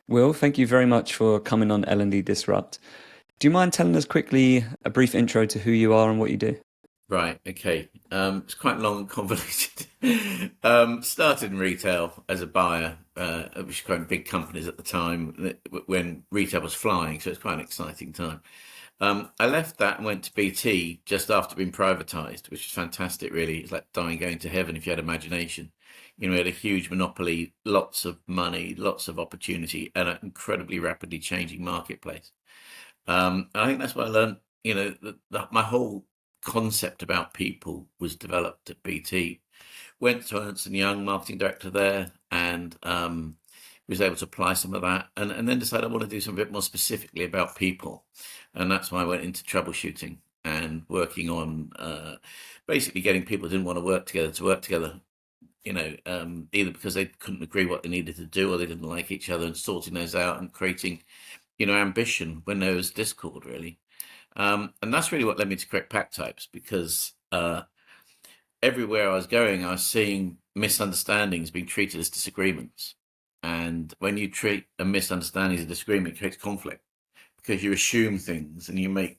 Will, thank you very much for coming on L&D Disrupt. Do you mind telling us quickly a brief intro to who you are and what you do? Right, okay. It's quite long and convoluted. Started in retail as a buyer, which was quite big companies at the time when retail was flying, so it's quite an exciting time. I left that and went to BT just after being privatised, which is fantastic, really. It's like dying going to heaven if you had imagination. We had a huge monopoly, lots of money, lots of opportunity, and an incredibly rapidly changing marketplace. And I think that's what I learned. My whole concept about people was developed at BT. Went to Ernst and Young, marketing director there, and was able to apply some of that, and then decided I want to do something a bit more specifically about people, and that's why I went into troubleshooting and working on basically getting people who didn't want to work together. Either because they couldn't agree what they needed to do or they didn't like each other, and sorting those out and creating ambition when there was discord, really. And that's really what led me to create Packtypes because everywhere I was going, I was seeing misunderstandings being treated as disagreements. And when you treat a misunderstanding as a disagreement, it creates conflict because you assume things and you make,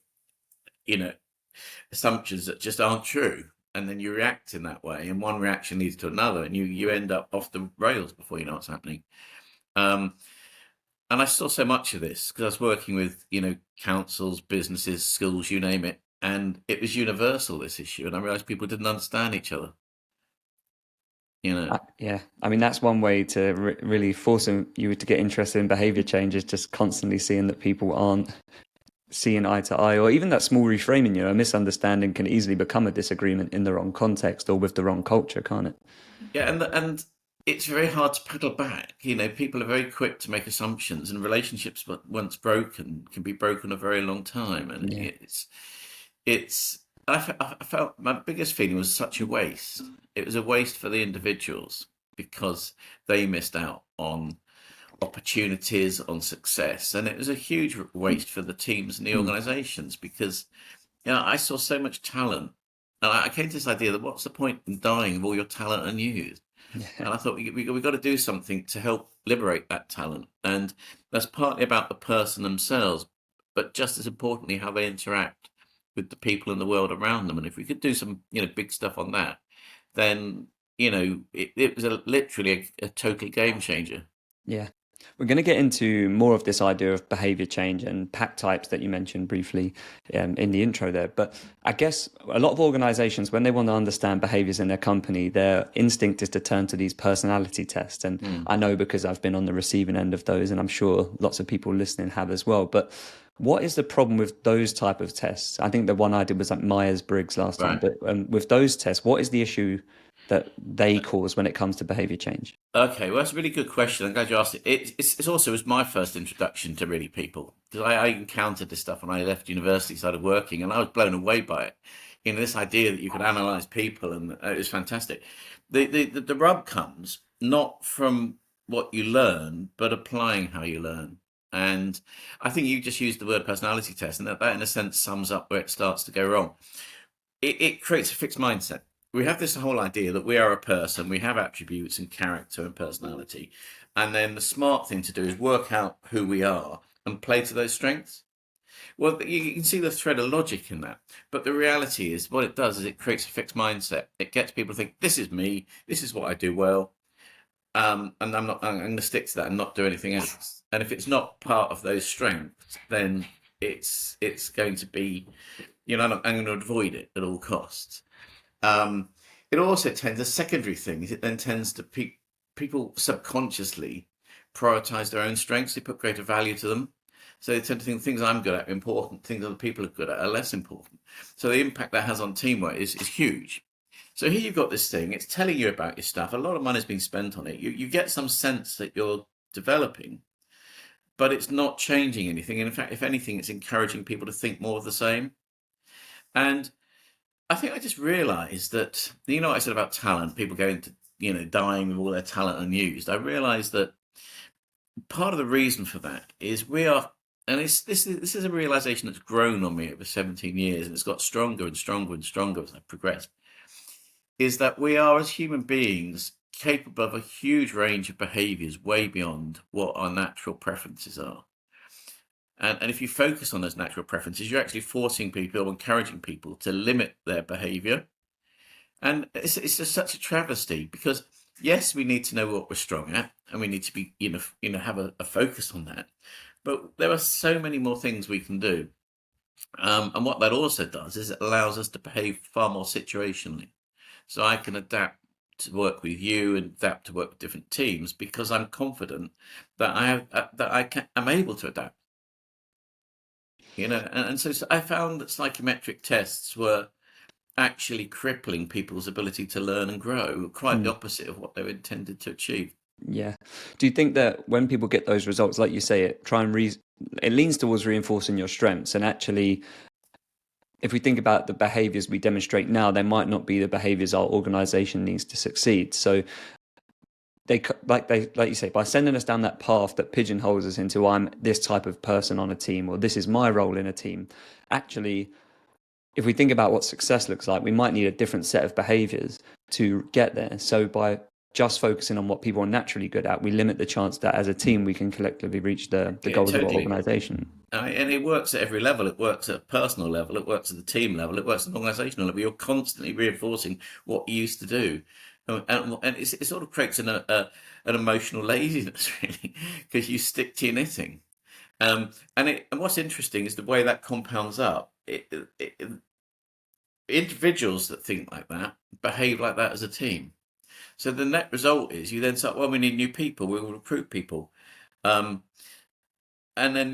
you know, assumptions that just aren't true. And then you react in that way, and one reaction leads to another, and you end up off the rails before you know what's happening. Um, and I saw so much of this because I was working with, councils, businesses, schools, you name it, and it was universal, this issue. And I realized people didn't understand each other. You know, Yeah, I mean, that's one way to really forcing you to get interested in behavior change is just constantly seeing that people aren't seeing eye to eye, or even that small reframing, a misunderstanding can easily become a disagreement in the wrong context or with the wrong culture, can't it? yeah, and it's very hard to pedal back. People are very quick to make assumptions, and relationships, once broken, can be broken a very long time. And Yeah. it's. I felt my biggest feeling was such a waste. It was a waste for the individuals because they missed out on opportunities, on success, and it was a huge waste for the teams and the Mm. organisations because I saw so much talent, and I came to this idea that what's the point in dying of all your talent unused? Yeah. And I thought we got to do something to help liberate that talent. And that's partly about the person themselves, but just as importantly, how they interact with the people in the world around them. And if we could do some, big stuff on that, then, it was literally a total game changer. Yeah. We're going to get into more of this idea of behavior change and pack types that you mentioned briefly in the intro there. But I guess a lot of organizations, when they want to understand behaviors in their company, their instinct is to turn to these personality tests. And Mm, I know because I've been on the receiving end of those, and I'm sure lots of people listening have as well. But what is the problem with those type of tests? I think the one I did was like Myers-Briggs last time. right. But with those tests, what is the issue that they cause when it comes to behavior change? Okay, well, that's a really good question. I'm glad you asked it. It's also was my first introduction to really people because I encountered this stuff when I left university, started working, and I was blown away by it. This idea that you could analyze people, and it was fantastic. The rub comes not from what you learn, but applying how you learn. And I think you just used the word personality test, and that in a sense sums up where it starts to go wrong. It creates a fixed mindset. We have this whole idea that we are a person, we have attributes and character and personality. And then the smart thing to do is work out who we are and play to those strengths. Well, you can see the thread of logic in that. But the reality is, what it does is it creates a fixed mindset. It gets people to think, this is me, this is what I do well, and I'm going to stick to that and not do anything else. And if it's not part of those strengths, then it's going to be, I'm going to avoid it at all costs. Um, it also tends, a secondary thing is it then tends to people subconsciously prioritize their own strengths. They put greater value to them. So they tend to think things I'm good at are important, things other people are good at are less important. So the impact that has on teamwork is huge. So here you've got this thing, it's telling you about your stuff. A lot of money's been spent on it. You get some sense that you're developing, but it's not changing anything. And in fact, if anything, it's encouraging people to think more of the same. And I think I just realised that, what I said about talent, people going to, dying with all their talent unused. I realised that part of the reason for that is we are, and this is a realisation that's grown on me over 17 years, and it's got stronger and stronger and stronger as I progressed, is that we are, as human beings, capable of a huge range of behaviors way beyond what our natural preferences are. And if you focus on those natural preferences, you're actually forcing people or encouraging people to limit their behavior. And it's just such a travesty because yes, we need to know what we're strong at, and we need to be, have a focus on that. But there are so many more things we can do. And what that also does is it allows us to behave far more situationally. So I can adapt to work with you and adapt to work with different teams because I'm confident that I'm able to adapt. And so I found that psychometric tests were actually crippling people's ability to learn and grow, quite the Mm. opposite of what they were intended to achieve. Yeah. Do you think that when people get those results, like you say, it leans towards reinforcing your strengths, and actually, if we think about the behaviors we demonstrate now, they might not be the behaviors our organization needs to succeed. So like you say, by sending us down that path that pigeonholes us into I'm this type of person on a team, or this is my role in a team, actually, if we think about what success looks like, we might need a different set of behaviors to get there. So by just focusing on what people are naturally good at, we limit the chance that as a team we can collectively reach the Yeah, goals of our totally. organization. And it works at every level. It works at a personal level. It works at the team level. It works at an organizational level. You're constantly reinforcing what you used to do. And it sort of creates an emotional laziness, really, because you stick to your knitting. And what's interesting is the way that compounds up. Individuals that think like that behave like that as a team. So the net result is you then start, well, we need new people. We will recruit people. Um, and then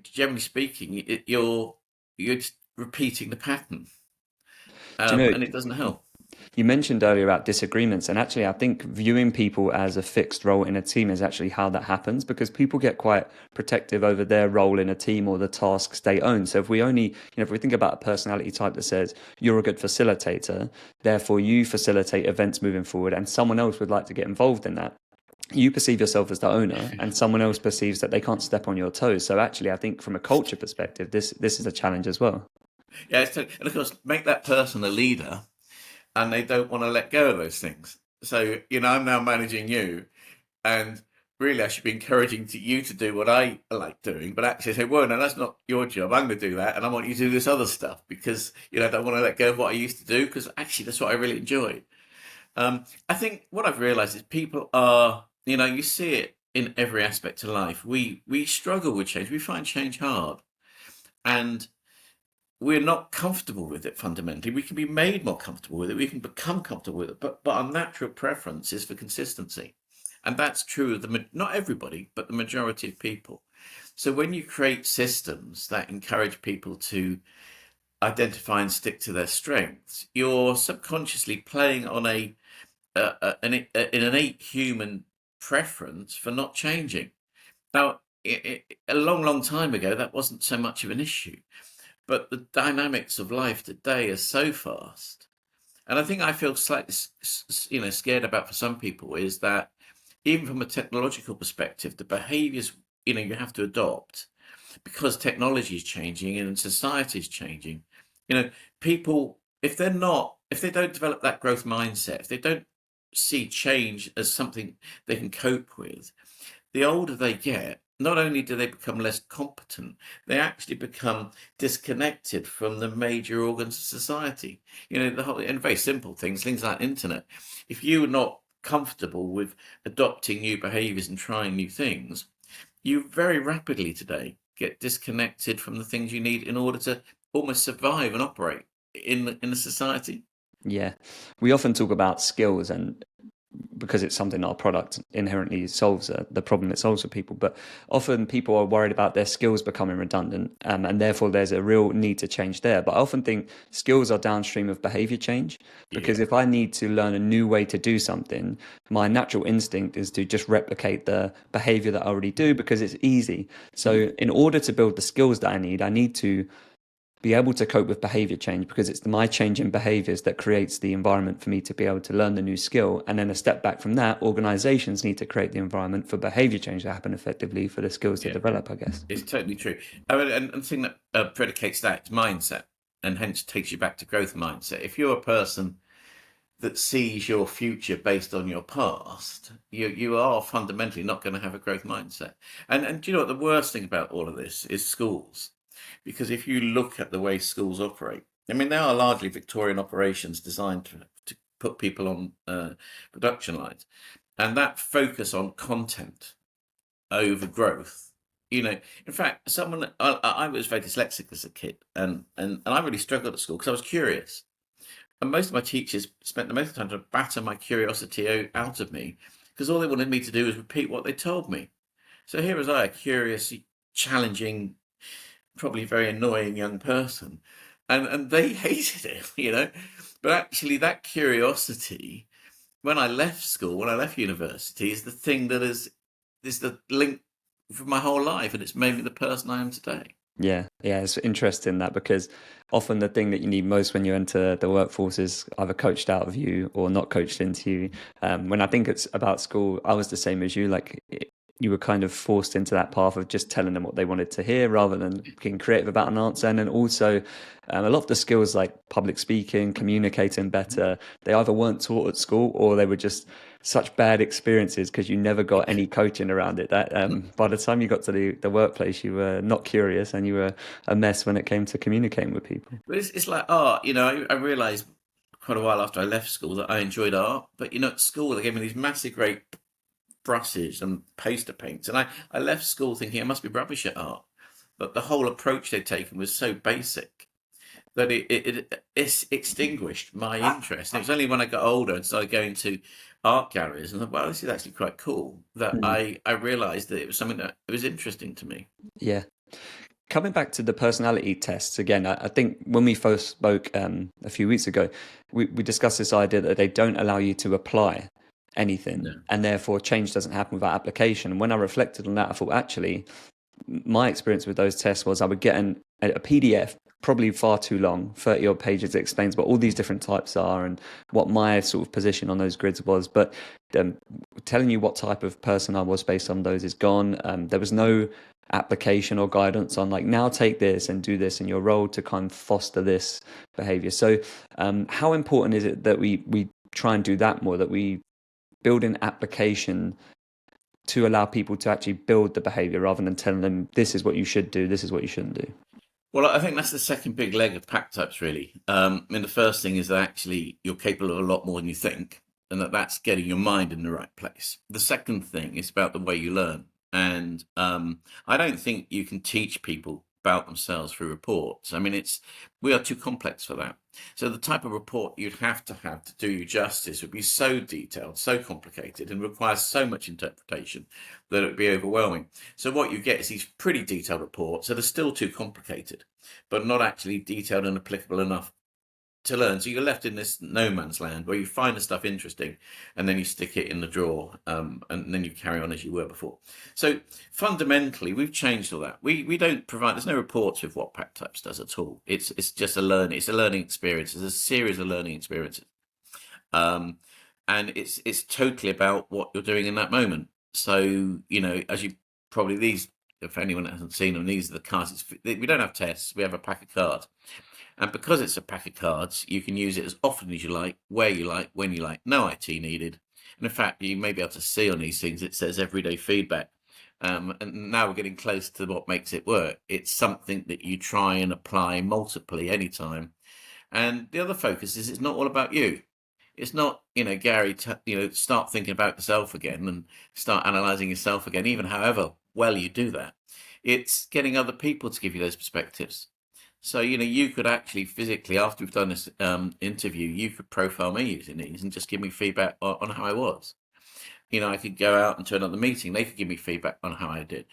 generally speaking, you're just repeating the pattern, Do you know, and it doesn't help. you mentioned earlier about disagreements, and actually, I think viewing people as a fixed role in a team is actually how that happens, because people get quite protective over their role in a team or the tasks they own. So if we think about a personality type that says you're a good facilitator, therefore you facilitate events moving forward, and someone else would like to get involved in that. You perceive yourself as the owner, and someone else perceives that they can't step on your toes. So actually, I think from a culture perspective, this is a challenge as well. Yeah, and of course, make that person a leader, and they don't want to let go of those things. So I'm now managing you, and really, I should be encouraging you to do what I like doing, but actually say, well, no, that's not your job. I'm going to do that, and I want you to do this other stuff because I don't want to let go of what I used to do because actually that's what I really enjoy. I think what I've realised is people are, you see it in every aspect of life. We struggle with change. We find change hard, and we're not comfortable with it fundamentally. We can be made more comfortable with it. We can become comfortable with it, but our natural preference is for consistency, and that's true of not everybody, but the majority of people. So when you create systems that encourage people to identify and stick to their strengths, you're subconsciously playing on an innate human preference for not changing. Now, a long, long time ago, that wasn't so much of an issue, but the dynamics of life today are so fast. And I think I feel slightly, scared about for some people is that even from a technological perspective, the behaviors, you have to adopt because technology is changing and society is changing. You know, people, if they don't develop that growth mindset, if they don't see change as something they can cope with, the older they get, not only do they become less competent, they actually become disconnected from the major organs of society. And very simple things like internet. If you're not comfortable with adopting new behaviors and trying new things, you very rapidly today get disconnected from the things you need in order to almost survive and operate in a society. Yeah, we often talk about skills, and because it's something our product inherently solves, the problem it solves for people. But often people are worried about their skills becoming redundant, and therefore there's a real need to change there. But I often think skills are downstream of behavior change, because Yeah. if I need to learn a new way to do something, my natural instinct is to just replicate the behavior that I already do because it's easy. So in order to build the skills that I need to be able to cope with behavior change, because it's my change in behaviors that creates the environment for me to be able to learn the new skill. And then a step back from that, organizations need to create the environment for behavior change to happen effectively for the skills to Yeah. develop, I guess. It's totally true. I mean, and the thing that predicates that is mindset, and hence takes you back to growth mindset. If you're a person that sees your future based on your past, you are fundamentally not going to have a growth mindset. And do you know what the worst thing about all of this is? Schools. Because if you look at the way schools operate, I mean, they are largely Victorian operations designed to put people on production lines. And that focus on content over growth, in fact, I was very dyslexic as a kid, and I really struggled at school because I was curious. And most of my teachers spent the most of the time to batter my curiosity out of me because all they wanted me to do was repeat what they told me. So here was I, a curious, challenging, probably very annoying young person, and they hated it. But actually, that curiosity, when I left school, when I left university, is the thing that is the link for my whole life, and it's made me the person I am today. Yeah, yeah, it's interesting that because often the thing that you need most when you enter the workforce is either coached out of you or not coached into you. When I think it's about school, I was the same as you. You were kind of forced into that path of just telling them what they wanted to hear rather than being creative about an answer. And then also a lot of the skills like public speaking, communicating better, they either weren't taught at school or they were just such bad experiences because you never got any coaching around it. That by the time you got to the workplace, you were not curious and you were a mess when it came to communicating with people. But it's like art, I realised quite a while after I left school that I enjoyed art. But at school they gave me these massive, great brushes and poster paints, and I left school thinking I must be rubbish at art. But the whole approach they'd taken was so basic that it extinguished my interest. And it was only when I got older and started going to art galleries and thought, well, this is actually quite cool, that I realised that it was something that it was interesting to me. Yeah. Coming back to the personality tests again, I think when we first spoke a few weeks ago, we discussed this idea that they don't allow you to apply anything, No. and therefore change doesn't happen without application. And when I reflected on that, I thought actually my experience with those tests was I would get a PDF, probably far too long, 30 odd pages that explains what all these different types are and what my sort of position on those grids was. But telling you what type of person I was based on those is gone. There was no application or guidance on now take this and do this in your role to kind of foster this behavior. So how important is it that we try and do that more, that we build an application to allow people to actually build the behavior rather than telling them this is what you should do, this is what you shouldn't do? Well, I think that's the second big leg of Packtypes, really. I mean, the first thing is that actually you're capable of a lot more than you think, and that's getting your mind in the right place. The second thing is about the way you learn. And I don't think you can teach people about themselves through reports. I mean, we are too complex for that. So the type of report you'd have to do you justice would be so detailed, so complicated, and require so much interpretation that it would be overwhelming. So what you get is these pretty detailed reports that are still too complicated, but not actually detailed and applicable enough to learn. So you're left in this no man's land where you find the stuff interesting and then you stick it in the drawer, and then you carry on as you were before. So fundamentally, we've changed all that. We don't provide, there's no reports with what Packtypes does at all. It's just a learning experience. It's a series of learning experiences. And it's totally about what you're doing in that moment. So, as you probably, if anyone hasn't seen them, these are the cards. We don't have tests, we have a pack of cards. And because it's a pack of cards, you can use it as often as you like, where you like, when you like, no IT needed. And in fact, you may be able to see on these things, it says everyday feedback. And now we're getting close to what makes it work. It's something that you try and apply multiply anytime. And the other focus is it's not all about you. It's not, Gary, start thinking about yourself again and start analysing yourself again, even however well you do that. It's getting other people to give you those perspectives. So, you could actually physically, after we've done this interview, you could profile me using these and just give me feedback on how I was. I could go out and to another meeting. They could give me feedback on how I did.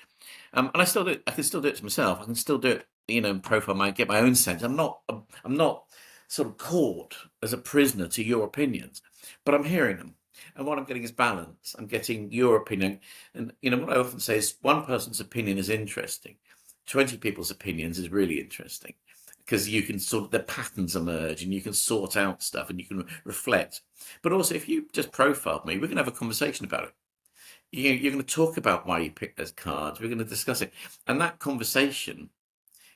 And I still do it. I can still do it to myself. I can still do it, profile get my own sense. I'm not sort of caught as a prisoner to your opinions, but I'm hearing them. And what I'm getting is balance. I'm getting your opinion. And, what I often say is one person's opinion is interesting. 20 people's opinions is really interesting because you can the patterns emerge and you can sort out stuff and you can reflect. But also, if you just profiled me, we're going to have a conversation about it. You're going to talk about why you picked those cards. We're going to discuss it. And that conversation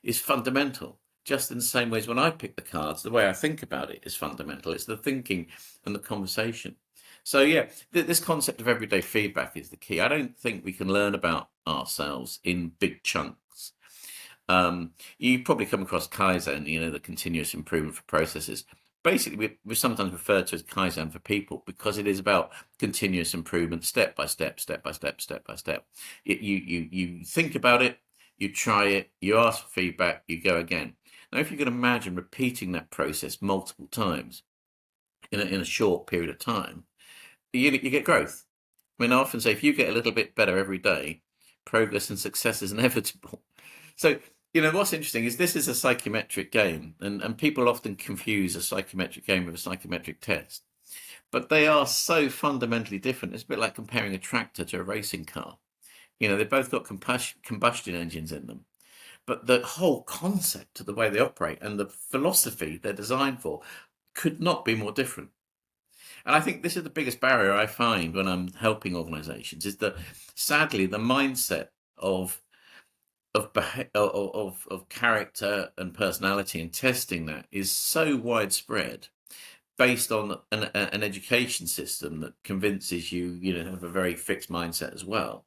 is fundamental just in the same ways when I pick the cards, the way I think about it is fundamental. It's the thinking and the conversation. So yeah, this concept of everyday feedback is the key. I don't think we can learn about ourselves in big chunks. You probably come across Kaizen, the continuous improvement for processes. Basically, we sometimes refer to as Kaizen for people because it is about continuous improvement, step by step, step by step, step by step. You think about it, you try it, you ask for feedback, you go again. Now, if you can imagine repeating that process multiple times in a short period of time, you get growth. I mean, I often say if you get a little bit better every day, progress and success is inevitable. So, what's interesting is this is a psychometric game, and people often confuse a psychometric game with a psychometric test. But they are so fundamentally different. It's a bit like comparing a tractor to a racing car. They've both got combustion engines in them. But the whole concept of the way they operate and the philosophy they're designed for could not be more different. And I think this is the biggest barrier I find when I'm helping organizations is that sadly the mindset of character and personality and testing that is so widespread based on an education system that convinces you have a very fixed mindset as well,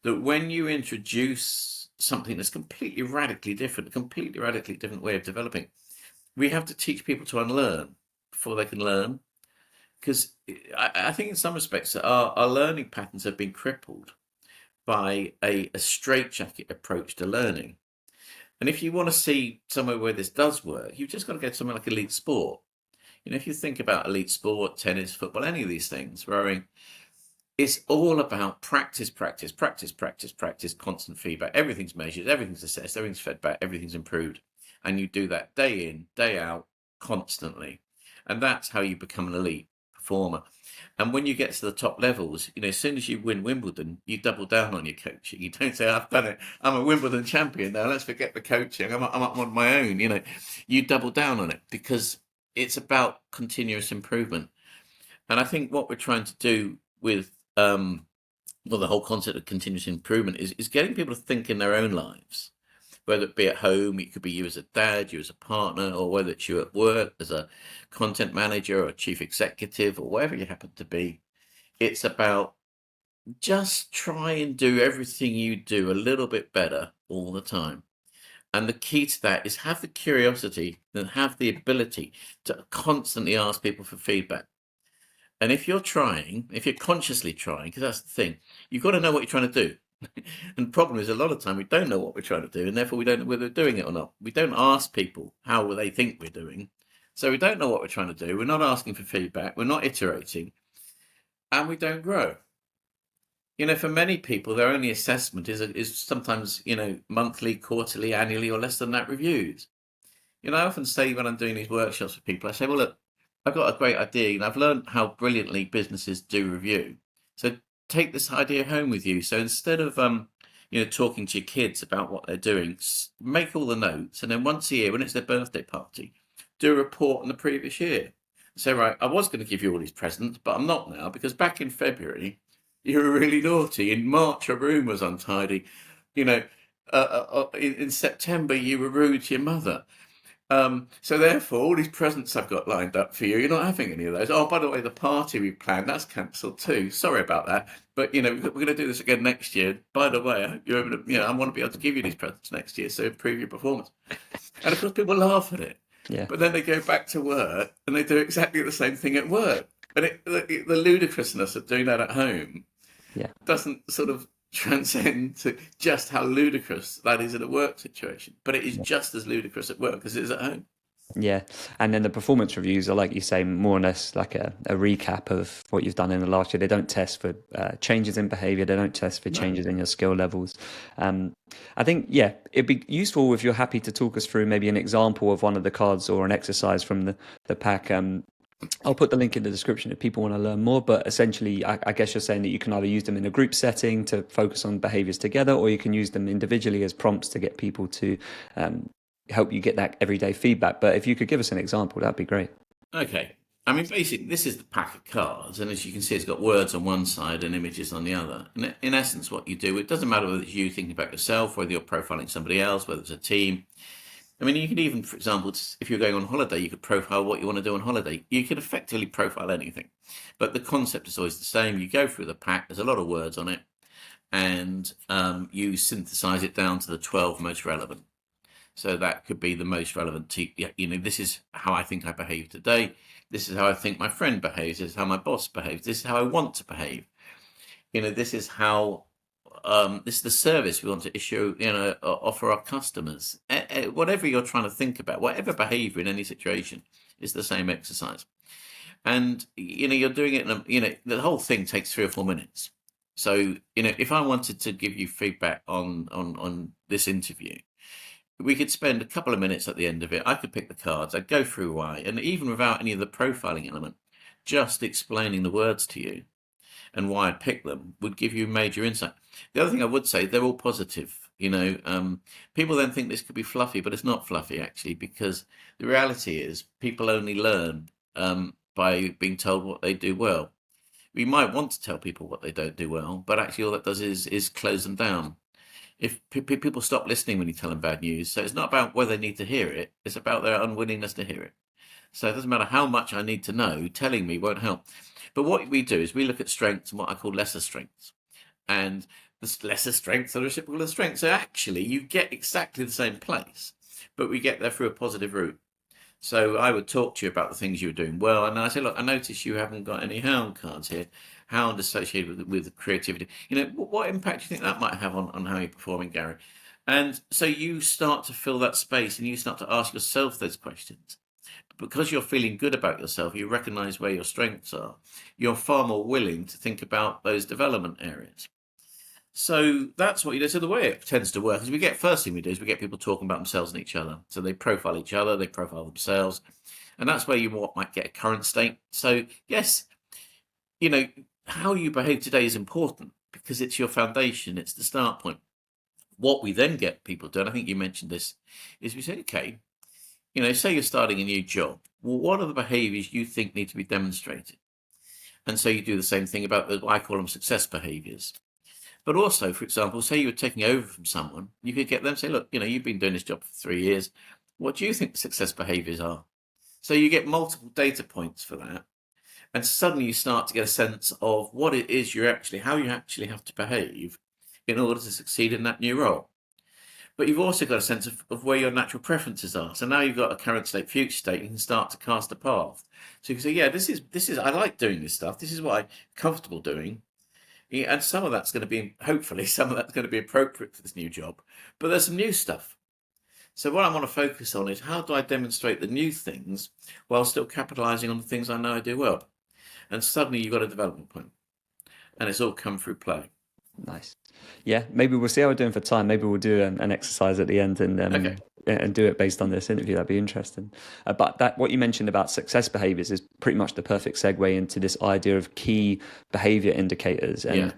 that when you introduce something that's completely radically different, a completely radically different way of developing, we have to teach people to unlearn before they can learn. Because I think in some respects our learning patterns have been crippled by a straitjacket approach to learning. And if you want to see somewhere where this does work, you've just got to go to somewhere like elite sport. If you think about elite sport, tennis, football, any of these things, rowing, it's all about practice, practice, practice, practice, practice, constant feedback. Everything's measured, everything's assessed, everything's fed back, everything's improved. And you do that day in, day out, constantly. And that's how you become an elite performer. And when you get to the top levels, as soon as you win Wimbledon, you double down on your coaching. You don't say, I've done it. I'm a Wimbledon champion now. Let's forget the coaching. I'm up on my own. You double down on it because it's about continuous improvement. And I think what we're trying to do with the whole concept of continuous improvement is getting people to think in their own lives, whether it be at home, it could be you as a dad, you as a partner, or whether it's you at work as a content manager or a chief executive or wherever you happen to be. It's about just try and do everything you do a little bit better all the time. And the key to that is have the curiosity and have the ability to constantly ask people for feedback. And if you're consciously trying, because that's the thing, you've got to know what you're trying to do. And the problem is a lot of time we don't know what we're trying to do, and therefore we don't know whether we're doing it or not. We don't ask people how they think we're doing. So we don't know what we're trying to do. We're not asking for feedback. We're not iterating. And we don't grow. For many people, their only assessment is sometimes, monthly, quarterly, annually, or less than that reviews. I often say when I'm doing these workshops with people, I say, well, look, I've got a great idea and I've learned how brilliantly businesses do review. So take this idea home with you. So instead of, talking to your kids about what they're doing, make all the notes. And then once a year, when it's their birthday party, do a report on the previous year. Say, right, I was going to give you all these presents, but I'm not now because back in February, you were really naughty. In March, your room was untidy. In September, you were rude to your mother. So therefore, all these presents I've got lined up for you, you're not having any of those. Oh, by the way, the party we planned, that's cancelled too. Sorry about that. But, we're going to do this again next year. By the way, I hope you're able to, I want to be able to give you these presents next year, so improve your performance. And of course, people laugh at it. Yeah. But then they go back to work and they do exactly the same thing at work. And the ludicrousness of doing that at home doesn't sort of transcend to just how ludicrous that is in a work situation, but it is just as ludicrous at work as it is at home. Yeah. And then the performance reviews are, like you say, more or less like a recap of what you've done in the last year. They don't test for changes in behavior. They don't test for changes in your skill levels. I think, it'd be useful if you're happy to talk us through maybe an example of one of the cards or an exercise from the pack. I'll put the link in the description if people want to learn more, but essentially I guess you're saying that you can either use them in a group setting to focus on behaviors together, or you can use them individually as prompts to get people to help you get that everyday feedback. But if you could give us an example, that'd be great. Okay. I mean, basically, this is the pack of cards, and as you can see, it's got words on one side and images on the other. And in essence, what you do, it doesn't matter whether it's you thinking about yourself, whether you're profiling somebody else, whether it's a team, I mean, you could even, for example, if you're going on holiday, you could profile what you want to do on holiday. You could effectively profile anything, but the concept is always the same. You go through the pack. There's a lot of words on it, and you synthesize it down to the 12 most relevant. So that could be the most relevant to, this is how I think I behave today. This is how I think my friend behaves. This is how my boss behaves. This is how I want to behave. This is how, this is the service we want to issue, offer our customers. Whatever you're trying to think about, whatever behavior in any situation is the same exercise. And, you're doing it the whole thing takes 3 or 4 minutes. So, if I wanted to give you feedback on this interview, we could spend a couple of minutes at the end of it. I could pick the cards. I'd go through why, and even without any of the profiling element, just explaining the words to you and why I'd pick them would give you major insight. The other thing I would say, they're all positive. People then think this could be fluffy, but it's not fluffy actually, because the reality is people only learn by being told what they do well. We might want to tell people what they don't do well, but actually all that does is close them down. If people stop listening when you tell them bad news, so it's not about whether they need to hear it, it's about their unwillingness to hear it. So it doesn't matter how much I need to know, telling me won't help. But what we do is we look at strengths and what I call lesser strengths. And the lesser strengths are reciprocal of strengths. So actually you get exactly the same place, but we get there through a positive route. So I would talk to you about the things you were doing well. And I say, look, I notice you haven't got any hound cards here. Hound associated with creativity. What impact do you think that might have on how you're performing, Gary? And so you start to fill that space and you start to ask yourself those questions. Because you're feeling good about yourself, you recognize where your strengths are. You're far more willing to think about those development areas. So that's what you do. So the way it tends to work is first thing we do is we get people talking about themselves and each other. So they profile each other, they profile themselves. And that's where you might get a current state. So yes, how you behave today is important because it's your foundation. It's the start point. What we then get people to, and I think you mentioned this, is we say, okay, say you're starting a new job. Well, what are the behaviors you think need to be demonstrated? And so you do the same thing about I call them success behaviors. But also, for example, say you were taking over from someone, you could get them to say, look, you've been doing this job for 3 years. What do you think the success behaviors are? So you get multiple data points for that. And suddenly you start to get a sense of what it is how you actually have to behave in order to succeed in that new role. But you've also got a sense of where your natural preferences are. So now you've got a current state, future state, you can start to cast a path. So you can say, yeah, this is, I like doing this stuff. This is what I'm comfortable doing. Yeah, and some of that's going to be, hopefully, some of that's going to be appropriate for this new job. But there's some new stuff. So what I want to focus on is how do I demonstrate the new things while still capitalizing on the things I know I do well? And suddenly you've got a development point. And it's all come through play. Nice. Yeah, maybe we'll see how we're doing for time. Maybe we'll do an exercise at the end Okay. and do it based on this interview. That'd be interesting. But that what you mentioned about success behaviors is pretty much the perfect segue into this idea of key behavior indicators and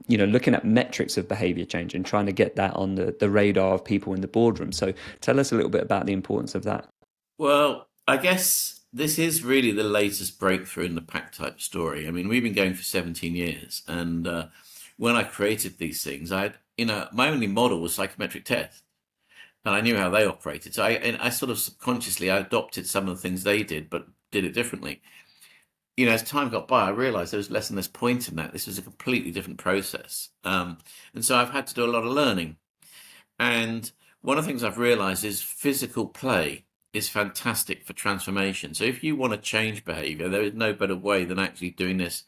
looking at metrics of behavior change and trying to get that on the radar of people in the boardroom. So tell us a little bit about the importance of that. Well, I guess this is really the latest breakthrough in the Packtype story. I mean, we've been going for 17 years, and when I created these things, my only model was psychometric tests, and I knew how they operated. So I sort of subconsciously I adopted some of the things they did, but did it differently. As time got by, I realized there was less and less point in that. This was a completely different process, and so I've had to do a lot of learning. And one of the things I've realized is physical play is fantastic for transformation. So if you want to change behavior, there is no better way than actually doing this,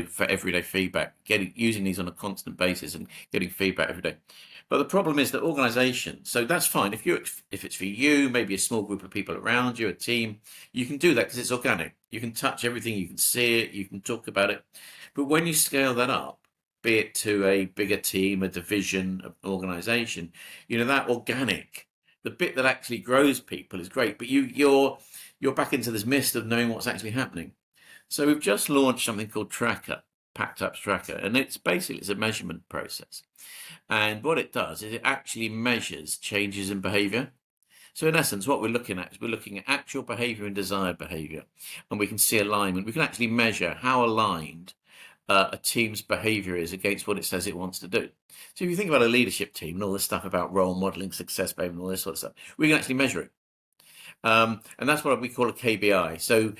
for everyday feedback, using these on a constant basis and getting feedback every day. But the problem is that organization, so that's fine. If it's for you, maybe a small group of people around you, a team, you can do that because it's organic. You can touch everything, you can see it, you can talk about it. But when you scale that up, be it to a bigger team, a division, an organization, that organic, the bit that actually grows people is great, but you're back into this mist of knowing what's actually happening. So we've just launched something called Tracker, Packtypes Tracker, and it's a measurement process. And what it does is it actually measures changes in behavior. So in essence, what we're looking at is we're looking at actual behavior and desired behavior, and we can see alignment. We can actually measure how aligned a team's behavior is against what it says it wants to do. So if you think about a leadership team and all this stuff about role modeling, success behavior, and all this sort of stuff, we can actually measure it. And that's what we call a KBI. So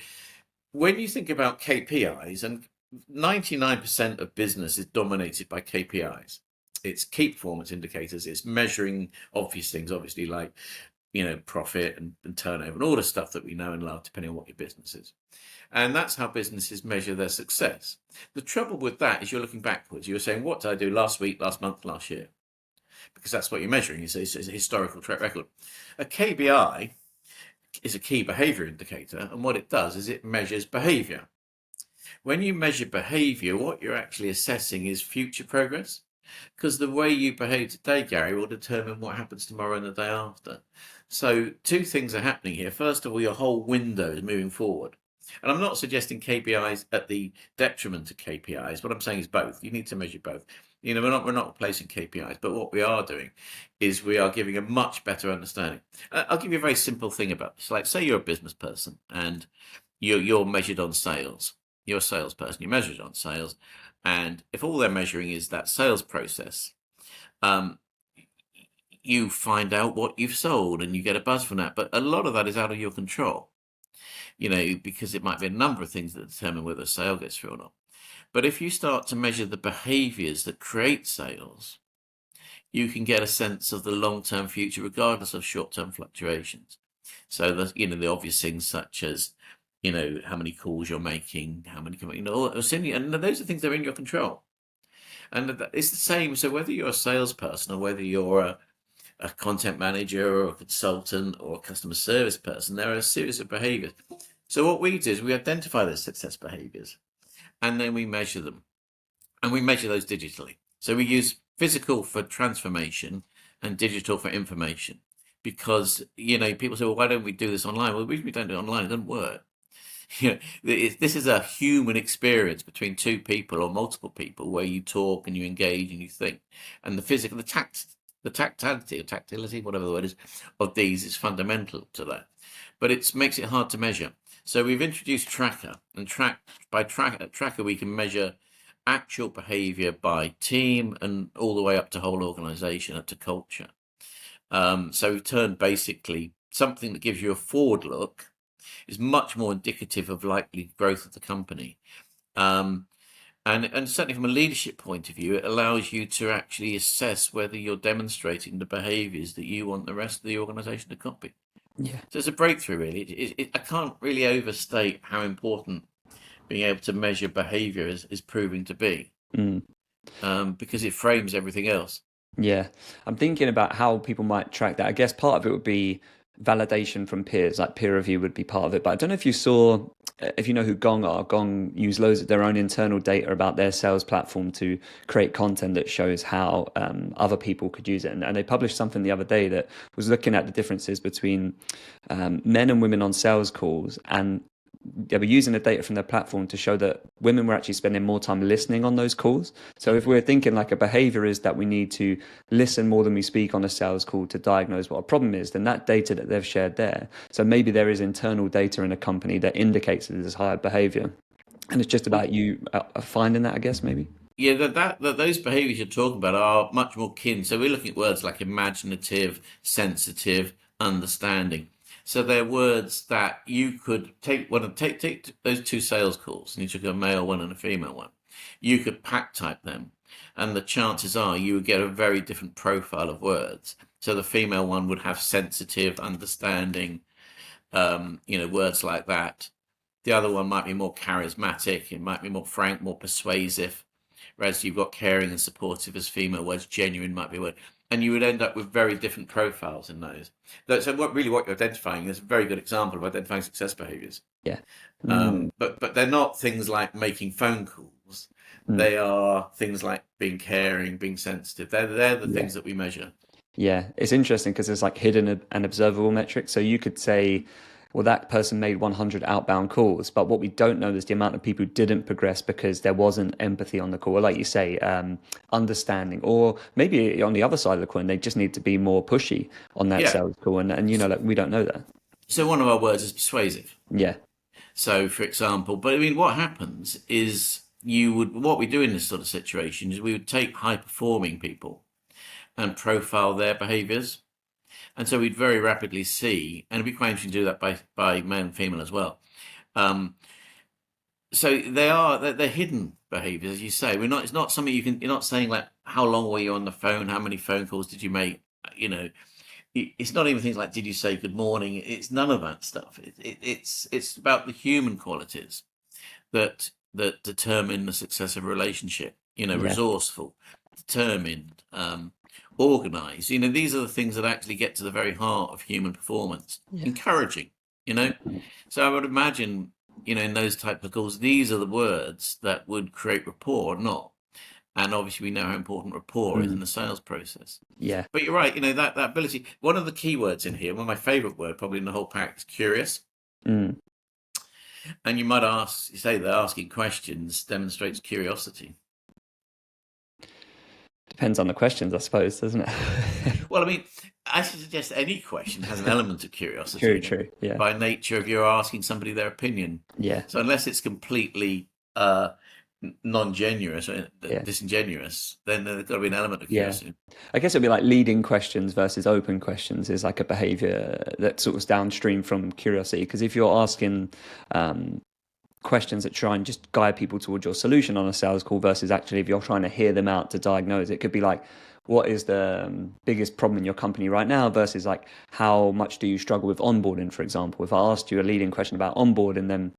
when you think about KPIs, and 99% of business is dominated by KPIs. It's key performance indicators. It's measuring obvious things, obviously, like, profit and turnover and all the stuff that we know and love, depending on what your business is. And that's how businesses measure their success. The trouble with that is you're looking backwards. You're saying, what did I do last week, last month, last year? Because that's what you're measuring. It's a historical track record. A KBI is a key behavior indicator. And what it does is it measures behavior. When you measure behavior, what you're actually assessing is future progress. Because the way you behave today, Gary, will determine what happens tomorrow and the day after. So two things are happening here. First of all, your whole window is moving forward. And I'm not suggesting KPIs at the detriment of KPIs. What I'm saying is both. You need to measure both. We're not replacing KPIs, but what we are doing is we are giving a much better understanding. I'll give you a very simple thing about this. Like, say you're a business person and you're measured on sales. You're a salesperson. You're measured on sales. And if all they're measuring is that sales process, you find out what you've sold and you get a buzz from that. But a lot of that is out of your control, because it might be a number of things that determine whether a sale gets through or not. But if you start to measure the behaviors that create sales, you can get a sense of the long-term future, regardless of short-term fluctuations. So the obvious things such as, how many calls you're making, how many, and those are things that are in your control. And it's the same. So whether you're a salesperson or whether you're a content manager or a consultant or a customer service person, there are a series of behaviors. So what we do is we identify those success behaviors and then we measure them, and we measure those digitally. So we use physical for transformation and digital for information, because, people say, well, why don't we do this online? Well, the reason we don't do it online, it doesn't work. This is a human experience between two people or multiple people where you talk and you engage and you think, and the physical, the tactility or tactility, whatever the word is, of these is fundamental to that. But it makes it hard to measure. So we've introduced Tracker, and Tracker we can measure actual behavior by team and all the way up to whole organization, up to culture. So we've turned basically something that gives you a forward look is much more indicative of likely growth of the company. And certainly from a leadership point of view, it allows you to actually assess whether you're demonstrating the behaviors that you want the rest of the organization to copy. Yeah. So it's a breakthrough, really. I can't really overstate how important being able to measure behavior is proving to be, because it frames everything else. Yeah. I'm thinking about how people might track that. I guess part of it would be validation from peers, like peer review would be part of it. But I don't know if you know who Gong are. Gong use loads of their own internal data about their sales platform to create content that shows how other people could use it. And they published something the other day that was looking at the differences between men and women on sales calls, and they were using the data from their platform to show that women were actually spending more time listening on those calls. So if we're thinking like a behavior is that we need to listen more than we speak on a sales call to diagnose what a problem is, then that data that they've shared there. So maybe there is internal data in a company that indicates that there's higher behavior. And it's just about you finding that, I guess, maybe. Yeah, that those behaviors you're talking about are much more kin. So we're looking at words like imaginative, sensitive, understanding. So they're words that you could take those two sales calls, and you took a male one and a female one. You could pack type them, and the chances are you would get a very different profile of words. So the female one would have sensitive, understanding, words like that. The other one might be more charismatic. It might be more frank, more persuasive. Whereas you've got caring and supportive as female words. Genuine might be a word. And you would end up with very different profiles in those. So what you're identifying is a very good example of identifying success behaviors. Yeah. But they're not things like making phone calls. They are things like being caring, being sensitive. They're the things that we measure. Yeah, it's interesting because there's like hidden and observable metrics. So you could say, well, that person made 100 outbound calls, but what we don't know is the amount of people who didn't progress because there wasn't empathy on the call, or like you say, understanding, or maybe on the other side of the coin, they just need to be more pushy on that sales call, and we don't know that. So one of our words is persuasive. Yeah. So, for example, but I mean, what happens is what we do in this sort of situation is we would take high performing people and profile their behaviors. And so we'd very rapidly see, and it'd be quite interesting to do that by male and female as well. Um, so they're hidden behaviors, as you say. It's not something you're not saying like, how long were you on the phone? How many phone calls did you make? You know, it's not even things like, did you say good morning? It's none of that stuff. It's about the human qualities that determine the success of a relationship. You know, Yeah. resourceful, determined, organized. You know, these are the things that actually get to the very heart of human performance. Yeah. Encouraging, you know. So I would imagine, you know, in those type of calls, these are the words that would create rapport, not. And obviously, we know how important rapport is in Mm. the sales process. Yeah. But you're right, you know, that ability. One of the key words in here, one of my favorite word, probably in the whole pack, is curious. Mm. And you might ask, you say that asking questions demonstrates curiosity. Depends on the questions, I suppose, doesn't it? Well, I mean, I should suggest any question has an element of curiosity True, in it true. Yeah. by nature of you're asking somebody their opinion. Yeah. So unless it's completely non-genuous or Yeah. disingenuous, then there's got to be an element of Yeah. curiosity. I guess it'd be like leading questions versus open questions is like a behavior that sort of downstream from curiosity. Because if you're asking questions that try and just guide people towards your solution on a sales call versus actually if you're trying to hear them out to diagnose, it could be like, what is the biggest problem in your company right now versus like, how much do you struggle with onboarding, for example? If I asked you a leading question about onboarding, then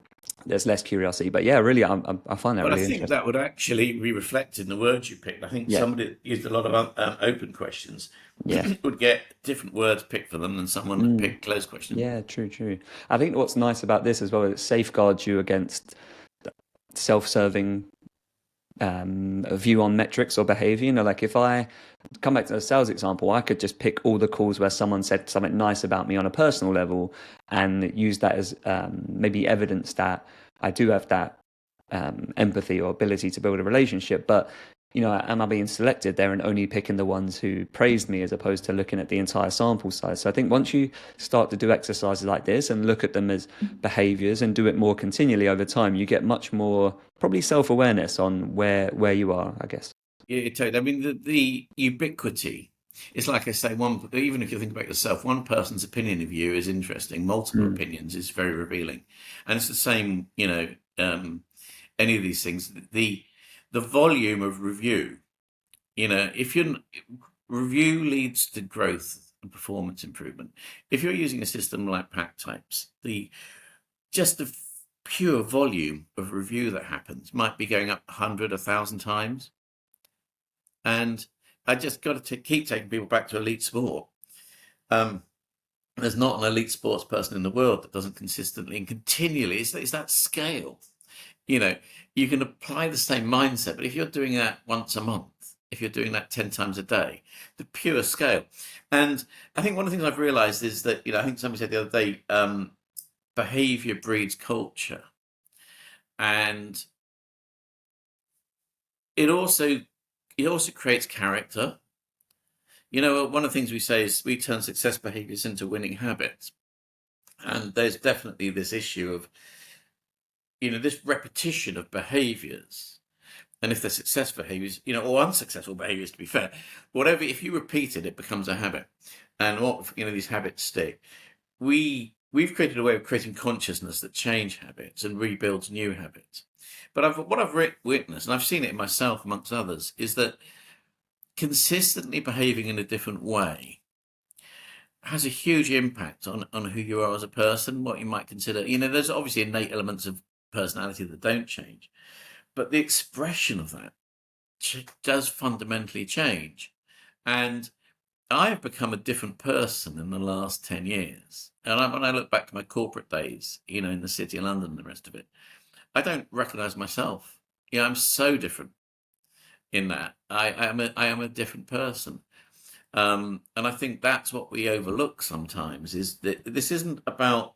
there's less curiosity. But yeah, really, I find that But I really think interesting. that would actually be reflected in the words you picked. I think Yeah. somebody that used a lot of open questions Yeah. would get different words picked for them than someone that Mm. picked closed questions. Yeah, true, true. I think what's nice about this as well is it safeguards you against self-serving a view on metrics or behavior. You know, like if I come back to the sales example, I could just pick all the calls where someone said something nice about me on a personal level and use that as maybe evidence that I do have that empathy or ability to build a relationship. But you know, am I being selected there and only picking the ones who praised me as opposed to looking at the entire sample size? So I think once you start to do exercises like this and look at them as behaviors and do it more continually over time, you get much more probably self-awareness on where you are, I guess. Yeah, totally. I mean, the ubiquity. It's like I say, even if you think about yourself, one person's opinion of you is interesting. Multiple Mm. opinions is very revealing, and it's the same. You know, any of these things. The volume of review. You know, if you review leads to growth and performance improvement. If you're using a system like Packtypes, just the pure volume of review that happens might be going up 100, 1,000 times. And I just got to keep taking people back to elite sport. Um, there's not an elite sports person in the world that doesn't consistently and continually, it's that scale. You know, you can apply the same mindset, but if you're doing that once a month, if you're doing that 10 times a day, the pure scale. And I think one of the things I've realized is that, you know, I think somebody said the other day, behavior breeds culture. And it also creates character. You know, one of the things we say is we turn success behaviors into winning habits. And there's definitely this issue of, you know, this repetition of behaviors. And if they're success behaviors, you know, or unsuccessful behaviors, to be fair, whatever, if you repeat it, it becomes a habit. And what, you know, these habits stick. We've created a way of creating consciousness that change habits and rebuilds new habits. But what I've witnessed, and I've seen it in myself amongst others, is that consistently behaving in a different way has a huge impact on who you are as a person, what you might consider. You know, there's obviously innate elements of personality that don't change, but the expression of that does fundamentally change. And I have become a different person in the last 10 years. And when I look back to my corporate days, you know, in the city of London and the rest of it, I don't recognize myself. You know, I'm so different in that. I am a different person. And I think that's what we overlook sometimes is that this isn't about,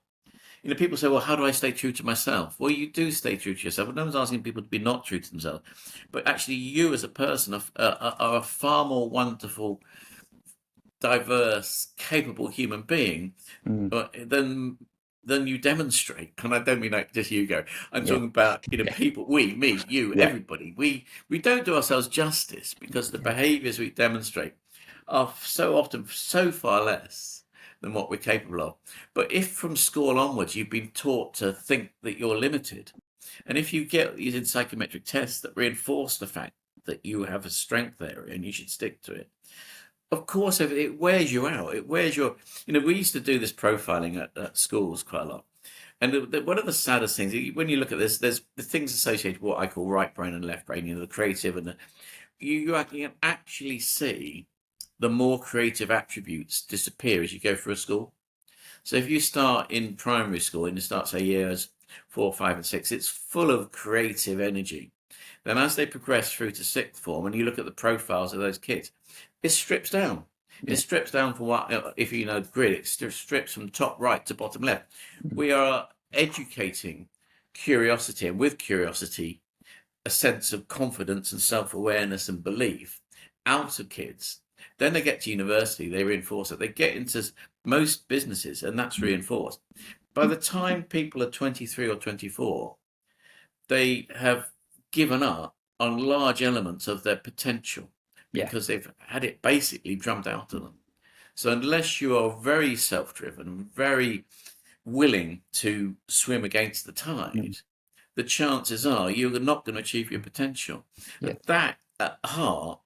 you know, people say, well, how do I stay true to myself? Well, you do stay true to yourself. No one's asking people to be not true to themselves. But actually, you as a person are a far more wonderful, diverse, capable human being Mm. than than you demonstrate. And I don't mean like just you go. I'm Yeah. talking about, Yeah. people, we, me, you, Yeah. everybody. We don't do ourselves justice because the Yeah. behaviors we demonstrate are so often so far less than what we're capable of. But if from school onwards you've been taught to think that you're limited, and if you get using psychometric tests that reinforce the fact that you have a strength area and you should stick to it, of course, if it wears you out. It wears your, we used to do this profiling at schools quite a lot. And one of the saddest things, when you look at this, there's the things associated with what I call right brain and left brain, the creative and you can actually see the more creative attributes disappear as you go through a school. So if you start in primary school and you start, say, years 4, 5, and 6, it's full of creative energy. Then as they progress through to sixth form, and you look at the profiles of those kids, it strips down. It Yeah. strips down for what, if you know the grid, it strips from top right to bottom left. We are educating curiosity, and with curiosity, a sense of confidence and self-awareness and belief out of kids. Then they get to university, they reinforce it. They get into most businesses, and that's reinforced. By the time people are 23 or 24, they have given up on large elements of their potential Yeah. because they've had it basically drummed out of them. So unless you are very self-driven, very willing to swim against the tide, the chances are you're not going to achieve your potential. Yeah. And that, at heart,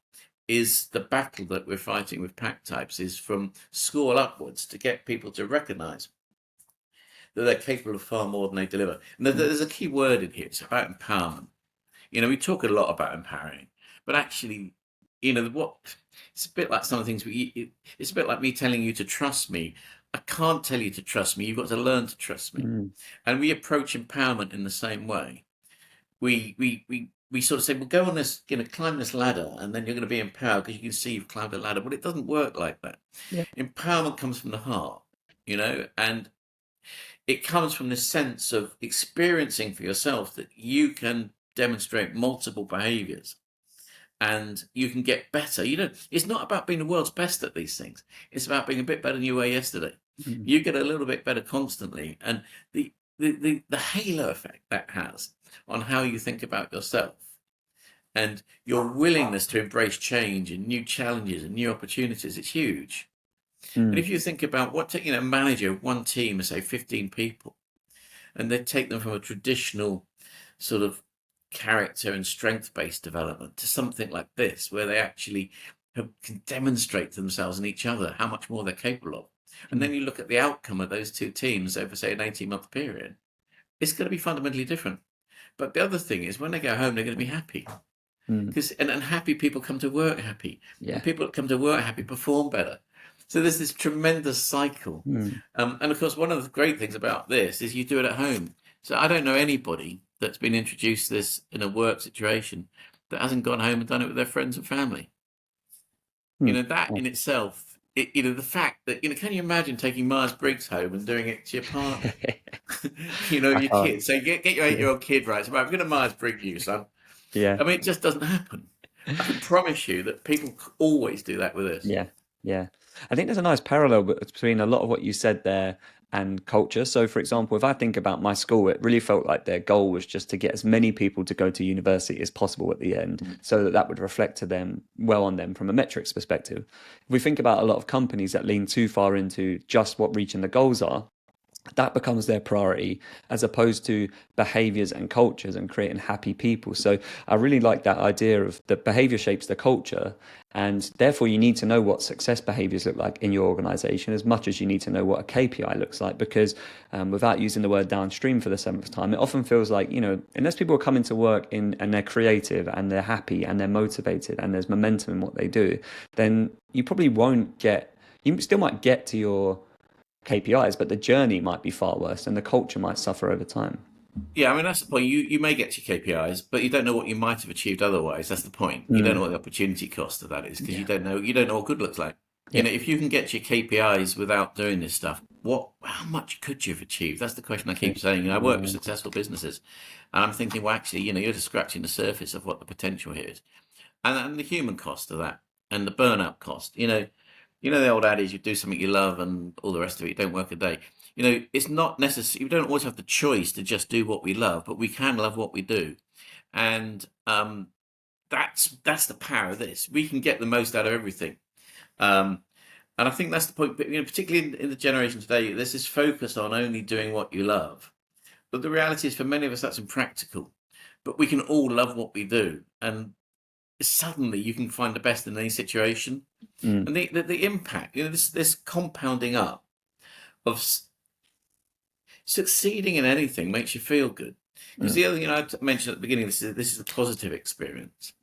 is the battle that we're fighting with Packtypes, is from school upwards to get people to recognize that they're capable of far more than they deliver. And there's a key word in here. It's about empowerment. We talk a lot about empowering, but actually, what it's a bit like some of the things it's a bit like me telling you to trust me. I can't tell you to trust me. You've got to learn to trust me. Mm. And we approach empowerment in the same way. We sort of say, well, go on this, climb this ladder, and then you're going to be empowered because you can see you've climbed a ladder. But it doesn't work like that. Yeah. Empowerment comes from the heart, and it comes from this sense of experiencing for yourself that you can demonstrate multiple behaviors and you can get better. It's not about being the world's best at these things. It's about being a bit better than you were yesterday. Mm. You get a little bit better constantly. And the halo effect that has on how you think about yourself and your willingness to embrace change and new challenges and new opportunities, it's huge. And Mm. if you think about what taking a manager of one team of, say, 15 people, and they take them from a traditional sort of character and strength-based development to something like this, where they actually can demonstrate to themselves and each other how much more they're capable of. And then you look at the outcome of those two teams over, say, an 18-month period, it's going to be fundamentally different. But the other thing is when they go home, they're going to be happy. Mm. And happy people come to work happy. Yeah. And people that come to work happy perform better. So there's this tremendous cycle. Mm. And of course, one of the great things about this is you do it at home. So I don't know anybody that's been introduced to this in a work situation that hasn't gone home and done it with their friends and family. Mm. That in itself, the fact that, can you imagine taking Myers-Briggs home and doing it to your partner? I Your can't. kids. So get your 8-year-old kid right. So, right, we're going to Myers-Briggs you, son. Yeah. I mean, it just doesn't happen. I can promise you that people always do that with us. Yeah. Yeah. I think there's a nice parallel between a lot of what you said there and culture. So, for example, if I think about my school, it really felt like their goal was just to get as many people to go to university as possible at the end, so that would reflect to them well on them from a metrics perspective. If we think about a lot of companies that lean too far into just what reaching the goals are, that becomes their priority as opposed to behaviors and cultures and creating happy people. So I really like that idea of the behavior shapes the culture, and therefore you need to know what success behaviors look like in your organization as much as you need to know what a KPI looks like, because without using the word downstream for the seventh time, it often feels like, unless people are coming to work and they're creative and they're happy and they're motivated and there's momentum in what they do, then you probably won't get, you still might get to your KPIs, but the journey might be far worse and the culture might suffer over time. Yeah, I mean, that's the point. You may get your KPIs, but you don't know what you might have achieved otherwise. That's the point. You don't know what the opportunity cost of that is, because Yeah. you don't know what good looks like. Yeah. If you can get your KPIs without doing this stuff, how much could you have achieved? That's the question I keep saying. I work with successful businesses, and I'm thinking, well, actually, you're just scratching the surface of what the potential here is, and the human cost of that, and the burnout cost. You know the old adage, you do something you love and all the rest of it, you don't work a day. You know, it's not necessary. We don't always have the choice to just do what we love, but we can love what we do. And that's the power of this. We can get the most out of everything. Um, and I think that's the point, but, you know, particularly in the generation today, there's this focus on only doing what you love. But the reality is, for many of us, that's impractical. But we can all love what we do. And suddenly you can find the best in any situation. Mm, And the impact, you know, this compounding up of succeeding in anything makes you feel good. Because mm, the other thing I mentioned at the beginning, this is a positive experience.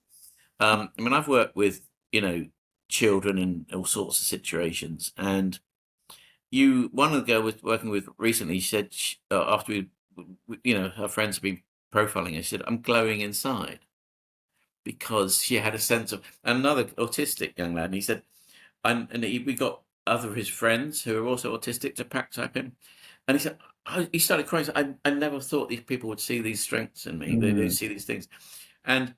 I mean, I've worked with, you know, children in all sorts of situations, and one of the girl was working with recently said after you know, her friends have been profiling her, she said, "I'm glowing inside," because she had a sense of another autistic young lad, and he said, we got other of his friends who are also autistic to pack type him, and he said, he started crying. He said, I never thought these people would see these strengths in me. They mm, see these things, and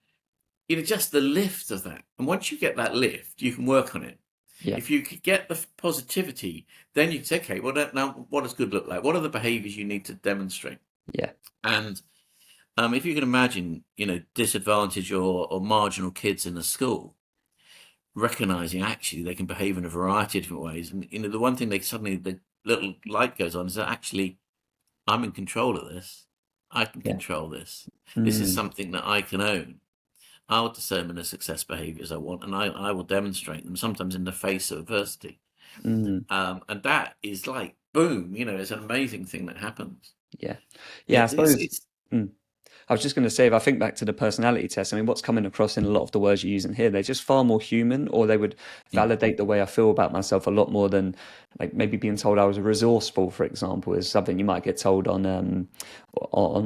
you know, just the lift of that. And once you get that lift, you can work on it. yeah, If you could get the positivity, then you can say, okay, well, now what does good look like? What are the behaviors you need to demonstrate? yeah, And if you can imagine, you know, disadvantaged or marginal kids in a school, recognizing actually they can behave in a variety of different ways. And, you know, the one thing the little light goes on is that actually I'm in control of this. I can yeah, control this. This is mm, something that I can own. I'll determine the success behaviors I want, and I will demonstrate them, sometimes in the face of adversity. mm, And that is like, boom, you know, it's an amazing thing that happens. yeah, yeah. I It's, suppose. it's, Mm. I was just going to say, if I think back to the personality test, I mean, what's coming across in a lot of the words you're using here, they're just far more human, or they would mm, validate the way I feel about myself a lot more than like maybe being told I was resourceful, for example, is something you might get told on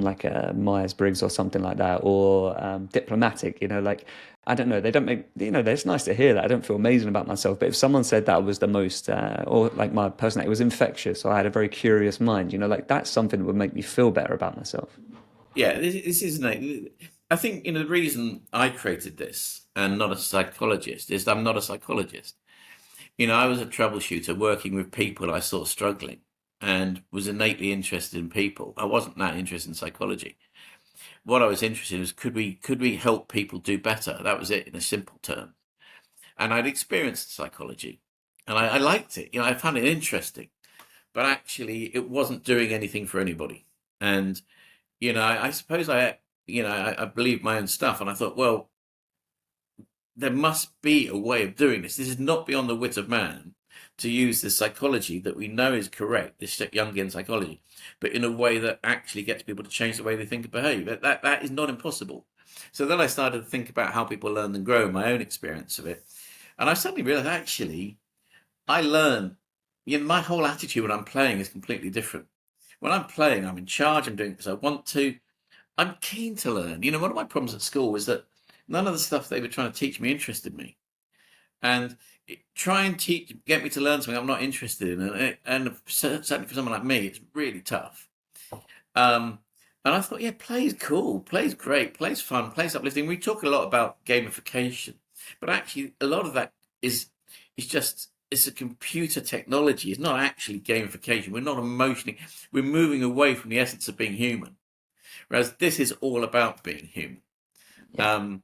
like a Myers-Briggs or something like that, or diplomatic, you know, like I don't know, they don't make, you know, it's nice to hear that. I don't feel amazing about myself, but if someone said that I was the most, or like my personality was infectious, or I had a very curious mind, you know, like that's something that would make me feel better about myself. yeah, this is I think, you know, the reason I created this and not a psychologist is I'm not a psychologist. You know, I was a troubleshooter working with people I saw struggling and was innately interested in people. I wasn't that interested in psychology. What I was interested in was could we help people do better? That was it in a simple term. And I'd experienced psychology and I liked it. You know, I found it interesting, but actually it wasn't doing anything for anybody. And, you know, I suppose I believed my own stuff and I thought, well, there must be a way of doing this. This is not beyond the wit of man to use this psychology that we know is correct, this Jungian psychology, but in a way that actually gets people to change the way they think and behave. That is not impossible. So then I started to think about how people learn and grow, my own experience of it. And I suddenly realized actually, I learn, you know, my whole attitude when I'm playing is completely different. When I'm playing, I'm in charge, I'm doing it because I want to. I'm keen to learn. You know, one of my problems at school was that none of the stuff they were trying to teach me interested me. And try and get me to learn something I'm not interested in. And certainly for someone like me, it's really tough. Um, and I thought, yeah, play's cool, play's great, play's fun, play's uplifting. We talk a lot about gamification, but actually a lot of that is just it's a computer technology. It's not actually gamification. We're not emotionally. We're moving away from the essence of being human. Whereas this is all about being human. Yeah, Um,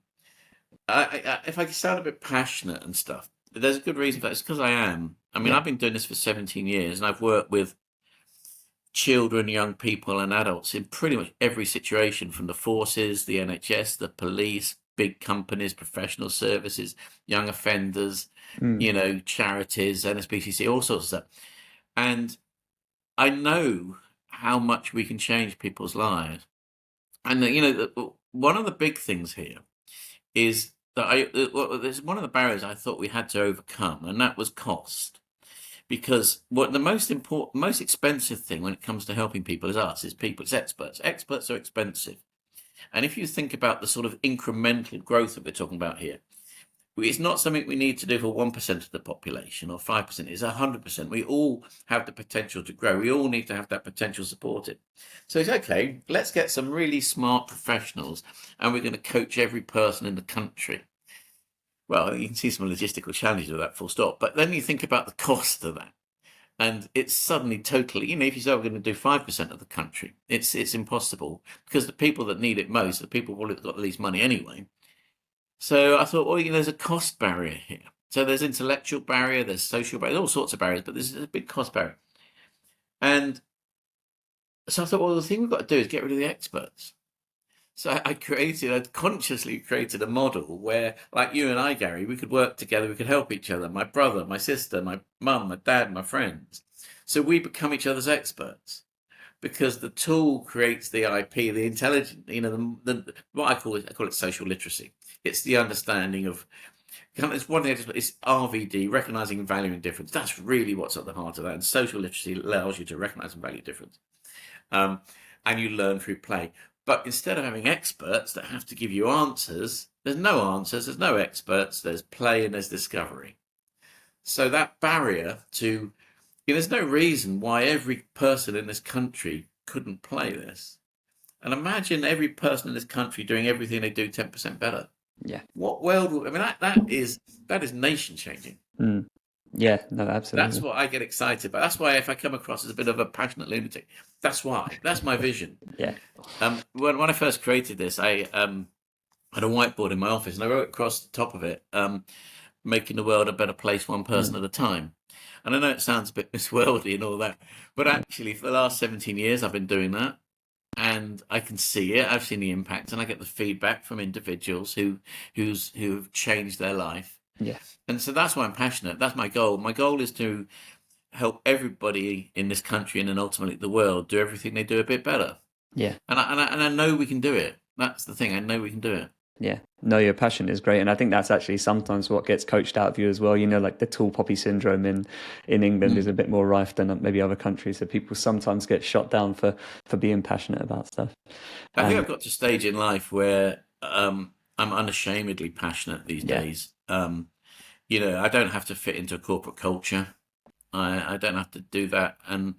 if I sound a bit passionate and stuff, there's a good reason for that. It's because I am. I mean, yeah, I've been doing this for 17 years and I've worked with children, young people, and adults in pretty much every situation from the forces, the NHS, the police, big companies, professional services, young offenders, mm, you know, charities, NSPCC, all sorts of stuff. And I know how much we can change people's lives. And, you know, one of the big things here is that there's one of the barriers I thought we had to overcome, and that was cost. Because what the most important, most expensive thing when it comes to helping people is us, is people, it's experts. Experts are expensive. And if you think about the sort of incremental growth that we're talking about here, it's not something we need to do for 1% of the population or 5%. It's 100%. We all have the potential to grow. We all need to have that potential supported. So it's okay, let's get some really smart professionals and we're going to coach every person in the country. well, you can see some logistical challenges with that, full stop. But then you think about the cost of that. And it's suddenly totally, if you say we're going to do 5% of the country, it's impossible, because the people that need it most are the people who've got the least money anyway. So I thought, well, there's a cost barrier here. So there's intellectual barrier, there's social barrier, all sorts of barriers, but there's a big cost barrier. And so I thought, well, the thing we've got to do is get rid of the experts. So I consciously created a model where, like you and I, Gary, we could work together, we could help each other, my brother, my sister, my mum, my dad, my friends. So we become each other's experts, because the tool creates the IP, the intelligent, what I call it social literacy. It's the understanding of, it's one thing, it's RVD, recognizing and valuing difference. That's really what's at the heart of that. And social literacy allows you to recognize and value difference. And you learn through play. But instead of having experts that have to give you answers, there's no answers, there's no experts, there's play and there's discovery. So that barrier to, there's no reason why every person in this country couldn't play this. And imagine every person in this country doing everything they do 10% better. Yeah. What world? I mean, that is nation changing. Yeah, no, absolutely. That's what I get excited about. That's why, if I come across as a bit of a passionate lunatic, that's why. That's my vision. Yeah. When I first created this, I had a whiteboard in my office, and I wrote across the top of it, making the world a better place one person at a time. And I know it sounds a bit misworldly and all that, but actually for the last 17 years, I've been doing that. And I can see it. I've seen the impact, and I get the feedback from individuals who've changed their life. Yeah. And so that's why I'm passionate. That's my goal. My goal is to help everybody in this country, and then ultimately the world, do everything they do a bit better. Yeah. And I know we can do it. That's the thing. I know we can do it. Yeah. No, your passion is great. And I think that's actually sometimes what gets coached out of you as well. Like the tall poppy syndrome in England is a bit more rife than maybe other countries. So people sometimes get shot down for being passionate about stuff. I think I've got to a stage in life where I'm unashamedly passionate these days. I don't have to fit into a corporate culture. I don't have to do that. And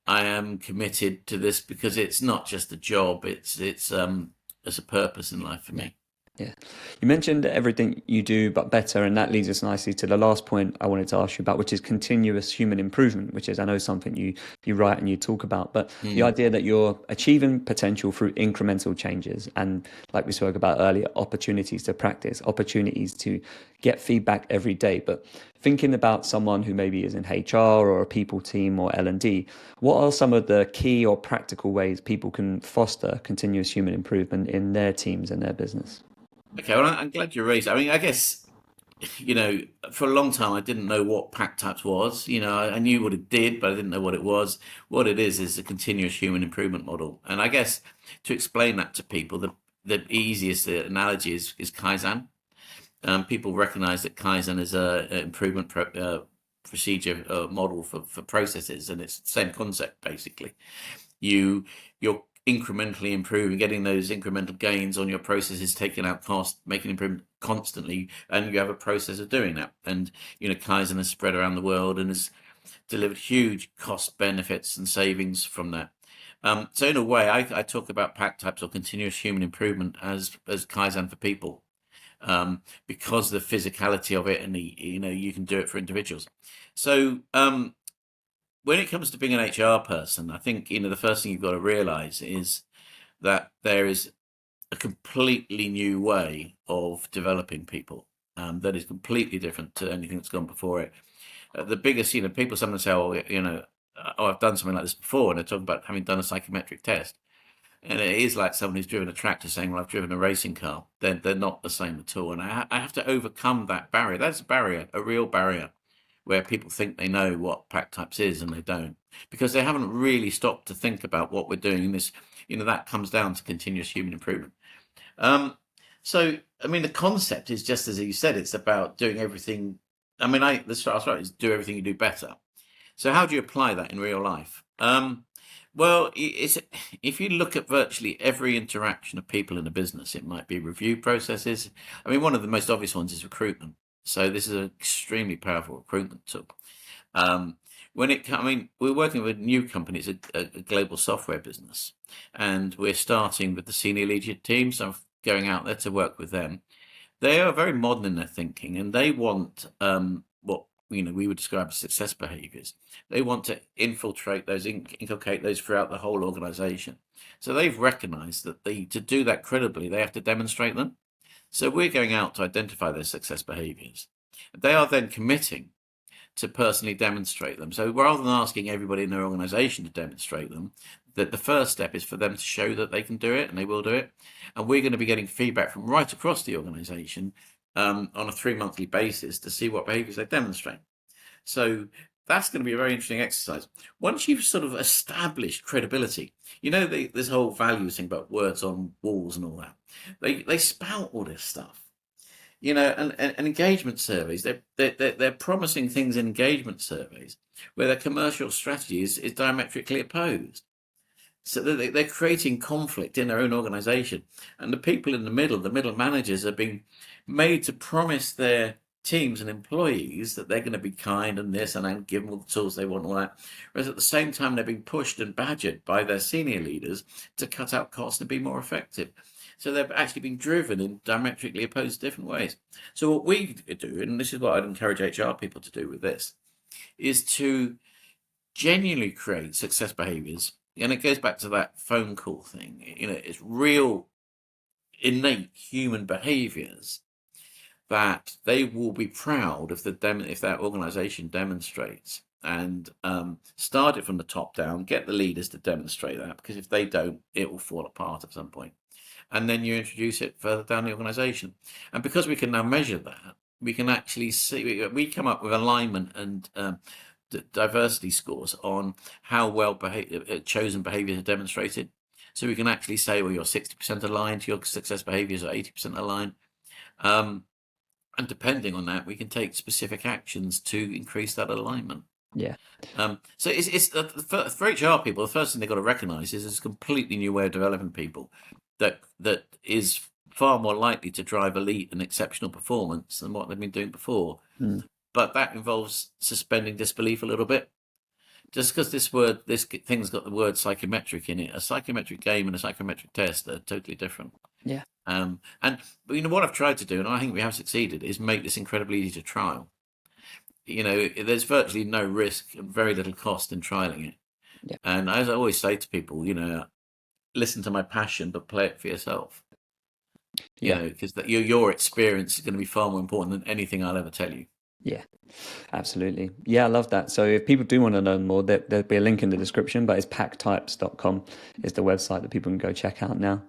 I am committed to this because it's not just a job. It's a purpose in life for me. Yeah. You mentioned everything you do, but better. And that leads us nicely to the last point I wanted to ask you about, which is continuous human improvement, which is, I know, something you write and you talk about. But the idea that you're achieving potential through incremental changes. And like we spoke about earlier, opportunities to practice, opportunities to get feedback every day. But thinking about someone who maybe is in HR or a people team or L&D, what are some of the key or practical ways people can foster continuous human improvement in their teams and their business? Okay, well, I'm glad you raised it. I mean, I guess, for a long time, I didn't know what Packtypes was. I knew what it did, but I didn't know what it was. What it is a continuous human improvement model. And I guess to explain that to people, the easiest analogy is Kaizen. People recognize that Kaizen is an improvement procedure model for processes, and it's the same concept, basically. You're incrementally improving, getting those incremental gains on your processes, taking out cost, making improvement constantly, and you have a process of doing that. And Kaizen has spread around the world and has delivered huge cost benefits and savings from that. So in a way, I talk about Packtypes or continuous human improvement as Kaizen for people, because the physicality of it, and you can do it for individuals. So when it comes to being an HR person, I think the first thing you've got to realize is that there is a completely new way of developing people, that is completely different to anything that's gone before it. The biggest, people sometimes say, oh, I've done something like this before, and they talk about having done a psychometric test, and it is like someone who's driven a tractor saying, well, I've driven a racing car. They're not the same at all, and I have to overcome that barrier. That's a barrier, a real barrier, where people think they know what Packtypes is and they don't, because they haven't really stopped to think about what we're doing in this. That comes down to continuous human improvement. So, I mean, the concept is just as you said, it's about doing everything. I mean, the start is do everything you do better. So how do you apply that in real life? Well, if you look at virtually every interaction of people in a business, it might be review processes. I mean, one of the most obvious ones is recruitment. So this is an extremely powerful recruitment tool. We're working with a new company. It's a global software business, and we're starting with the senior leadership team. So I'm going out there to work with them. They are very modern in their thinking, and they want what we would describe as success behaviors. They want to infiltrate those, inculcate those throughout the whole organization. So they've recognized that to do that credibly, they have to demonstrate them. So we're going out to identify those success behaviors. They are then committing to personally demonstrate them. So rather than asking everybody in their organization to demonstrate them, that the first step is for them to show that they can do it, and they will do it. And we're going to be getting feedback from right across the organization on a 3 monthly basis to see what behaviors they demonstrate. So that's going to be a very interesting exercise. Once you've sort of established credibility, this whole values thing about words on walls and all that, they spout all this stuff. And engagement surveys, they're promising things in engagement surveys where their commercial strategy is diametrically opposed. So they're creating conflict in their own organization. And the people in the middle managers, are being made to promise their teams and employees that they're going to be kind and this and give them all the tools they want, all that. Whereas at the same time, they're being pushed and badgered by their senior leaders to cut out costs and be more effective. So they're actually being driven in diametrically opposed different ways. So what we do, and this is what I'd encourage HR people to do with this, is to genuinely create success behaviors. And it goes back to that phone call thing. It's real innate human behaviors that they will be proud if that organization demonstrates, and start it from the top down, get the leaders to demonstrate that, because if they don't, it will fall apart at some point. And then you introduce it further down the organization. And because we can now measure that, we can actually see, we come up with alignment and diversity scores on how well chosen behaviors are demonstrated. So we can actually say, well, you're 60% aligned, your success behaviors are 80% aligned. And depending on that, we can take specific actions to increase that alignment. Yeah. So it's for HR people, the first thing they've got to recognize is it's a completely new way of developing people that is far more likely to drive elite and exceptional performance than what they've been doing before. But that involves suspending disbelief a little bit. Just because this thing's got the word psychometric in it, a psychometric game and a psychometric test are totally different. Yeah. And what I've tried to do, and I think we have succeeded, is make this incredibly easy to trial. There's virtually no risk and very little cost in trialing it. Yeah. And as I always say to people, listen to my passion, but play it for yourself. Because your experience is going to be far more important than anything I'll ever tell you. Yeah, absolutely. Yeah, I love that. So if people do want to learn more, there'll be a link in the description, but it's packtypes.com is the website that people can go check out now.